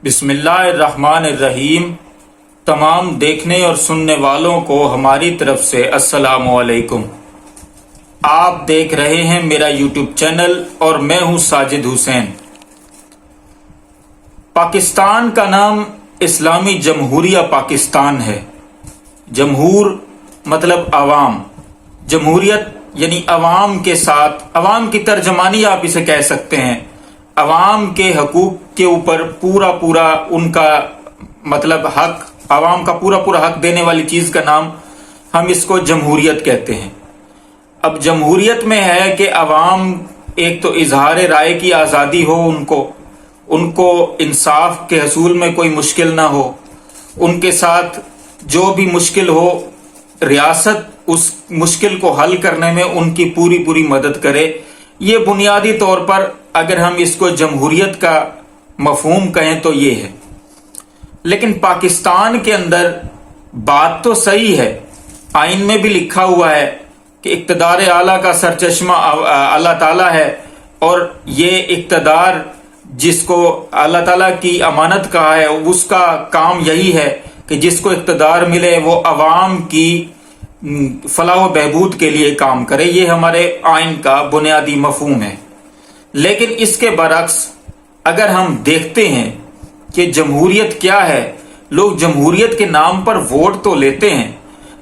بسم اللہ الرحمن الرحیم۔ تمام دیکھنے اور سننے والوں کو ہماری طرف سے السلام علیکم۔ آپ دیکھ رہے ہیں میرا یوٹیوب چینل اور میں ہوں ساجد حسین۔ پاکستان کا نام اسلامی جمہوریہ پاکستان ہے۔ جمہور مطلب عوام، جمہوریت یعنی عوام کے ساتھ، عوام کی ترجمانی آپ اسے کہہ سکتے ہیں۔ عوام کے حقوق کے اوپر پورا ان کا مطلب حق، عوام کا پورا حق دینے والی چیز کا نام ہم اس کو جمہوریت کہتے ہیں۔ اب جمہوریت میں ہے کہ عوام ایک تو اظہار رائے کی آزادی ہو، ان کو انصاف کے حصول میں کوئی مشکل نہ ہو، ان کے ساتھ جو بھی مشکل ہو ریاست اس مشکل کو حل کرنے میں ان کی پوری مدد کرے۔ یہ بنیادی طور پر اگر ہم اس کو جمہوریت کا مفہوم کہیں تو یہ ہے۔ لیکن پاکستان کے اندر بات تو صحیح ہے، آئین میں بھی لکھا ہوا ہے کہ اقتدار اعلیٰ کا سرچشمہ اللہ تعالیٰ ہے، اور یہ اقتدار جس کو اللہ تعالیٰ کی امانت کہا ہے اس کا کام یہی ہے کہ جس کو اقتدار ملے وہ عوام کی فلاح و بہبود کے لیے کام کرے۔ یہ ہمارے آئین کا بنیادی مفہوم ہے۔ لیکن اس کے برعکس اگر ہم دیکھتے ہیں کہ جمہوریت کیا ہے، لوگ جمہوریت کے نام پر ووٹ تو لیتے ہیں،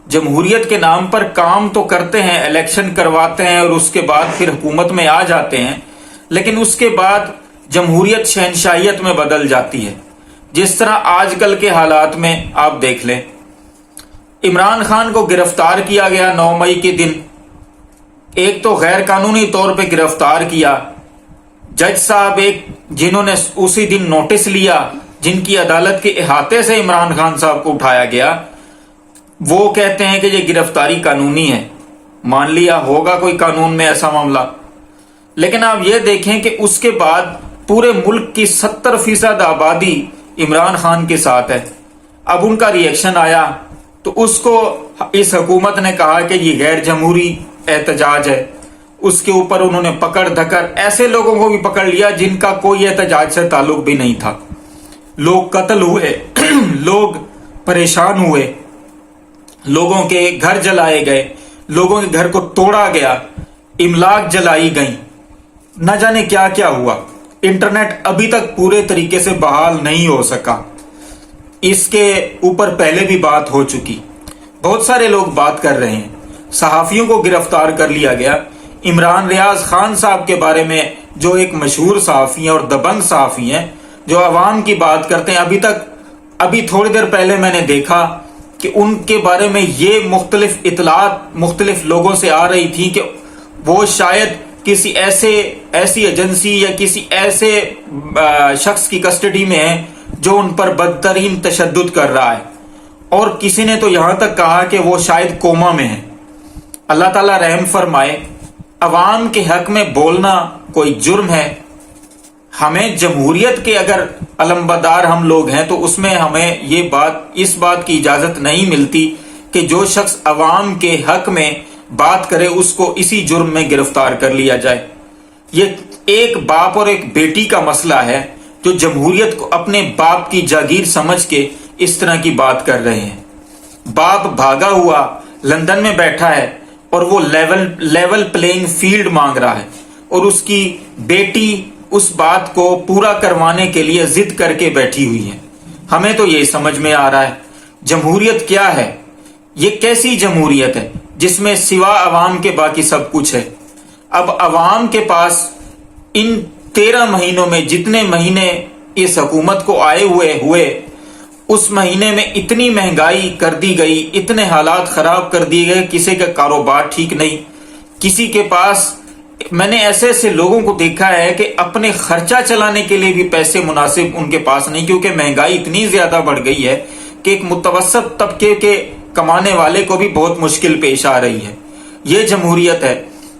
جمہوریت کے نام پر کام تو کرتے ہیں، الیکشن کرواتے ہیں اور اس کے بعد پھر حکومت میں آ جاتے ہیں، لیکن اس کے بعد جمہوریت شہنشاہیت میں بدل جاتی ہے۔ جس طرح آج کل کے حالات میں آپ دیکھ لیں، عمران خان کو گرفتار کیا گیا 9 مئی کے دن، ایک تو غیر قانونی طور پہ گرفتار کیا۔ جج صاحب جنہوں نے اسی دن نوٹس لیا، جن کی عدالت کے احاطے سے عمران خان صاحب کو اٹھایا گیا، وہ کہتے ہیں کہ یہ گرفتاری قانونی ہے۔ مان لیا ہوگا کوئی قانون میں ایسا معاملہ، لیکن آپ یہ دیکھیں کہ اس کے بعد پورے ملک کی 70% آبادی عمران خان کے ساتھ ہے۔ اب ان کا ریئیکشن آیا تو اس کو اس حکومت نے کہا کہ یہ غیر جمہوری احتجاج ہے۔ اس کے اوپر انہوں نے پکڑ دھکڑ ایسے لوگوں کو بھی پکڑ لیا جن کا کوئی احتجاج سے تعلق بھی نہیں تھا۔ لوگ قتل ہوئے، لوگ پریشان ہوئے، لوگوں کے گھر جلائے گئے، لوگوں کے گھر کو توڑا گیا، املاک جلائی گئیں، نہ جانے کیا کیا ہوا۔ انٹرنیٹ ابھی تک پورے طریقے سے بحال نہیں ہو سکا۔ اس کے اوپر پہلے بھی بات ہو چکی، بہت سارے لوگ بات کر رہے ہیں۔ صحافیوں کو گرفتار کر لیا گیا۔ عمران ریاض خان صاحب کے بارے میں جو ایک مشہور صحافی ہیں اور دبنگ صحافی ہیں جو عوام کی بات کرتے ہیں، ابھی تھوڑی دیر پہلے میں نے دیکھا کہ ان کے بارے میں یہ مختلف اطلاعات مختلف لوگوں سے آ رہی تھی کہ وہ شاید کسی ایسی ایجنسی یا کسی ایسے شخص کی کسٹڈی میں ہیں جو ان پر بدترین تشدد کر رہا ہے، اور کسی نے تو یہاں تک کہا کہ وہ شاید کوما میں ہیں۔ اللہ تعالیٰ رحم فرمائے۔ عوام کے حق میں بولنا کوئی جرم ہے؟ ہمیں جمہوریت کے اگر علمبردار ہم لوگ ہیں تو اس میں ہمیں اس بات کی اجازت نہیں ملتی کہ جو شخص عوام کے حق میں بات کرے اس کو اسی جرم میں گرفتار کر لیا جائے۔ یہ ایک باپ اور ایک بیٹی کا مسئلہ ہے جو جمہوریت کو اپنے باپ کی جاگیر سمجھ کے اس طرح کی بات کر رہے ہیں۔ باپ بھاگا ہوا لندن میں بیٹھا ہے اور وہ لیول پلینگ فیلڈ مانگ رہا ہے، اور اس کی بیٹی اس بات کو پورا کروانے کے لیے ضد کر کے بیٹھی ہوئی ہے۔ ہمیں تو یہ سمجھ میں آ رہا ہے جمہوریت کیا ہے؟ یہ کیسی جمہوریت ہے جس میں سوا عوام کے باقی سب کچھ ہے؟ اب عوام کے پاس ان 13 مہینوں میں جتنے مہینے اس حکومت کو آئے ہوئے اس مہینے میں اتنی مہنگائی کر دی گئی، اتنے حالات خراب کر دیے گئے، کسی کا کاروبار ٹھیک نہیں، کسی کے پاس، میں نے ایسے لوگوں کو دیکھا ہے کہ اپنے خرچہ چلانے کے لیے بھی پیسے مناسب ان کے پاس نہیں، کیونکہ مہنگائی اتنی زیادہ بڑھ گئی ہے کہ ایک متوسط طبقے کے کمانے والے کو بھی بہت مشکل پیش آ رہی ہے۔ یہ جمہوریت ہے۔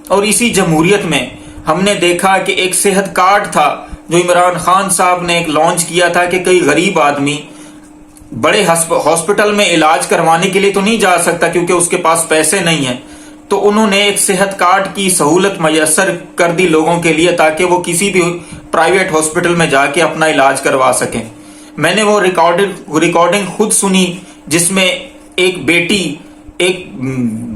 اور اسی جمہوریت میں ہم نے دیکھا کہ ایک صحت کارڈ تھا جو عمران خان صاحب نے ایک لانچ کیا تھا کہ کوئی غریب آدمی بڑے ہاسپٹل میں علاج کروانے کے لیے تو نہیں جا سکتا کیونکہ اس کے پاس پیسے نہیں ہیں، تو انہوں نے ایک صحت کارڈ کی سہولت میسر کر دی لوگوں کے لیے تاکہ وہ کسی بھی پرائیویٹ ہاسپٹل میں جا کے اپنا علاج کروا سکیں۔ میں نے وہ ریکارڈنگ خود سنی جس میں ایک بیٹی، ایک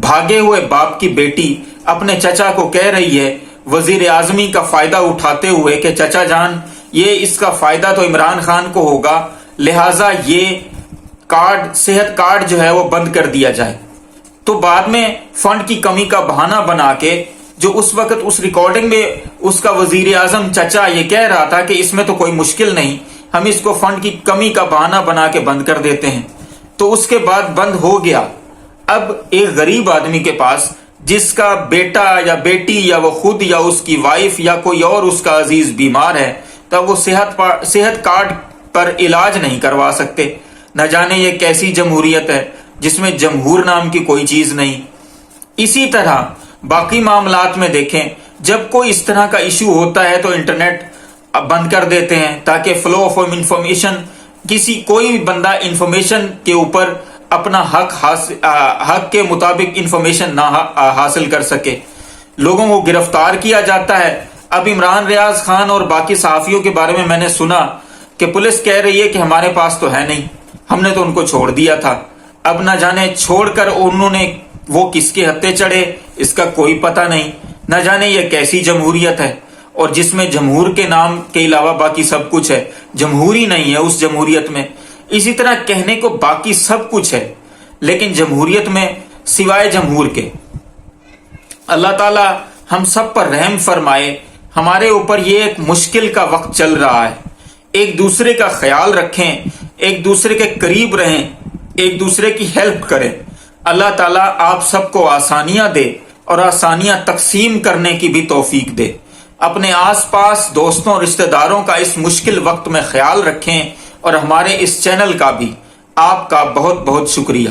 بھاگے ہوئے باپ کی بیٹی اپنے چچا کو کہہ رہی ہے وزیر اعظمی کا فائدہ اٹھاتے ہوئے کہ چچا جان یہ اس کا فائدہ تو عمران خان کو ہوگا، لہٰذا یہ کارڈ، صحت کارڈ جو ہے وہ بند کر دیا جائے۔ تو بعد میں فنڈ کی کمی کا بہانہ بنا کے، جو اس وقت اس ریکارڈنگ میں اس کا وزیر اعظم چچا یہ کہہ رہا تھا کہ اس میں تو کوئی مشکل نہیں، ہم اس کو فنڈ کی کمی کا بہانہ بنا کے بند کر دیتے ہیں، تو اس کے بعد بند ہو گیا۔ اب ایک غریب آدمی کے پاس جس کا بیٹا یا بیٹی یا وہ خود یا اس کی وائف یا کوئی اور اس کا عزیز بیمار ہے، تب وہ صحت کارڈ پر علاج نہیں کروا سکتے۔ نہ جانے یہ کیسی جمہوریت ہے جس میں جمہور نام کی کوئی چیز نہیں۔ اسی طرح باقی معاملات میں دیکھیں، جب کوئی اس طرح کا ایشو ہوتا ہے تو انٹرنیٹ بند کر دیتے ہیں تاکہ فلو آف انفارمیشن، کوئی بھی بندہ انفارمیشن کے اوپر اپنا حق کے مطابق انفارمیشن نہ حاصل کر سکے۔ لوگوں کو گرفتار کیا جاتا ہے۔ اب عمران ریاض خان اور باقی صحافیوں کے بارے میں نے سنا کہ پولیس کہہ رہی ہے کہ ہمارے پاس تو ہے نہیں، ہم نے تو ان کو چھوڑ دیا تھا۔ اب نہ جانے چھوڑ کر انہوں نے وہ کس کے ہتھے چڑھے اس کا کوئی پتہ نہیں۔ نہ جانے یہ کیسی جمہوریت ہے، اور جس میں جمہور کے نام کے علاوہ باقی سب کچھ ہے، جمہوری نہیں ہے اس جمہوریت میں۔ اسی طرح کہنے کو باقی سب کچھ ہے، لیکن جمہوریت میں سوائے جمہور کے۔ اللہ تعالی ہم سب پر رحم فرمائے۔ ہمارے اوپر یہ ایک مشکل کا وقت چل رہا ہے، ایک دوسرے کا خیال رکھیں، ایک دوسرے کے قریب رہیں، ایک دوسرے کی ہیلپ کریں۔ اللہ تعالیٰ آپ سب کو آسانیاں دے اور آسانیاں تقسیم کرنے کی بھی توفیق دے۔ اپنے آس پاس دوستوں رشتہ داروں کا اس مشکل وقت میں خیال رکھیں، اور ہمارے اس چینل کا بھی آپ کا بہت بہت شکریہ۔